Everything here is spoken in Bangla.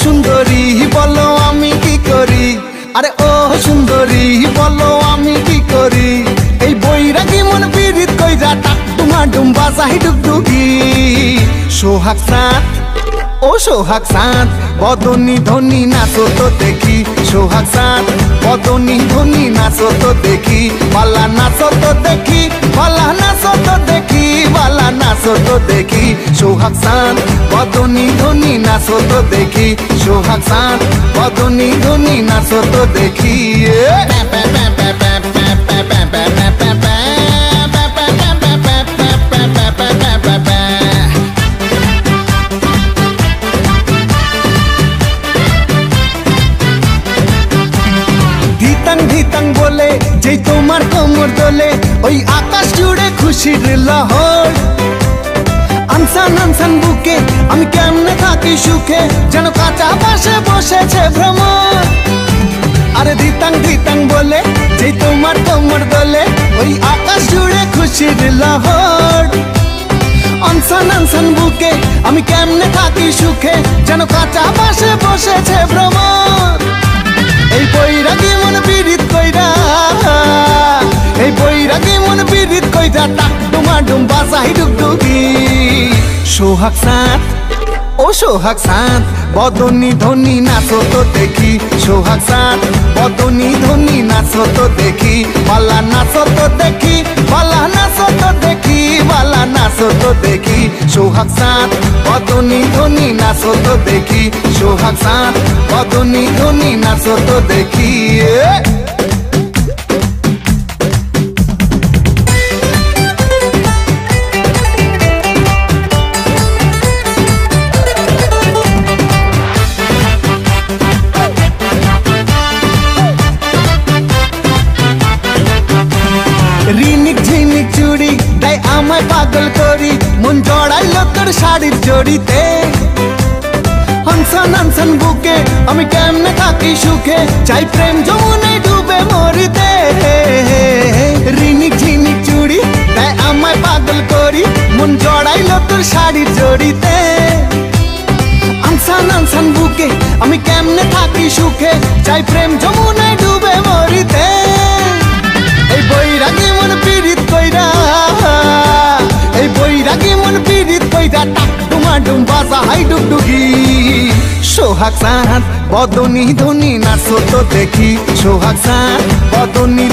সুন্দরী বলো আমি কি করি, আরে ও সুন্দরী বলো আমি কি করি, এই বৈরাগী মন পীড়িত কইরা টাক টুমা ডুম বাজাই ডুগডুগি। সোহাগ চাঁদ ও সোহাগ চাঁদ বদনী ধনী নাচো তো দেখি, সোহাগ চাঁদ বদনী ধনী নাচো তো দেখি, বালা নাচো তো দেখি, বালা নাচো তো দেখি, বালা নাচো তো দেখি, সোহাগ চাঁদ বদনী ধনী নাচো তো দেখি, সোহাগ চাঁদ বদনী ধনী নাচো তো দেখি। ধিতাং বলে যেই তোমার কোমর দোলে, ওই আকাশ জুড়ে খুশির লহর। আনসান আনসান বুকে আমি কেমনে থাকি সুখে, যেন কাঁচা বাসে বসেছে ভ্রমর। আরে ধিতাং বলে যেই তোমার কোমর দোলে, ওই আকাশ জুড়ে খুশির লহর। আনসান আনসান বুকে আমি কেমনে থাকি সুখে, যেন কাঁচা বাসে বসেছে ভ্রমর। এই বৈরাগী মন পীড়িত কইরা, এই বৈরাগী মন পীড়িত কইরা টাক ডুমা ডুম বাজাই ডুগডুগি। সোহাগ চাঁদ ও সোহাগ চাঁদ বদনী ধনী নাচো তো দেখি, সোহাগ চাঁদ বদনী ধনী নাচো তো দেখি, বালা নাচো তো দেখি, বালা নাচো তো দেখি, বালা নাচো তো দেখি, সোহাগ চাঁদ বদনী ধনী নাচো তো দেখি, সোহাগ চাঁদ বদনী ধনী নাচো তো দেখি। রিনিক ঝিনিক চুড়ি তাই আমায় পাগল করি, মন জড়াইলো তোর শাড়ির জড়িতে। হনসন হনসন বুকে আমি কেমনে থাকি সুখে, চাই প্রেম যমুনায় ডুবে মরিতে। রিনিক ঝিনিক চুড়ি তাই আমায় পাগল করি, মন জড়াইলো তোর শাড়ির জড়িতে। আনসান আনসান বুকে আমি কেমনে থাকি সুখে, চাই প্রেম যমুনায় ডুবে মরিতে। এই বৈরাগী মন পীড়িত কইরা, এই বৈরাগী মন পীড়িত কইরা টাক ডুমা ডুম বাজাই ডুগডুগি। সোহাগ চাঁদ বদনী ধনী নাচো তো দেখি, সোহাগ চাঁদ বদনী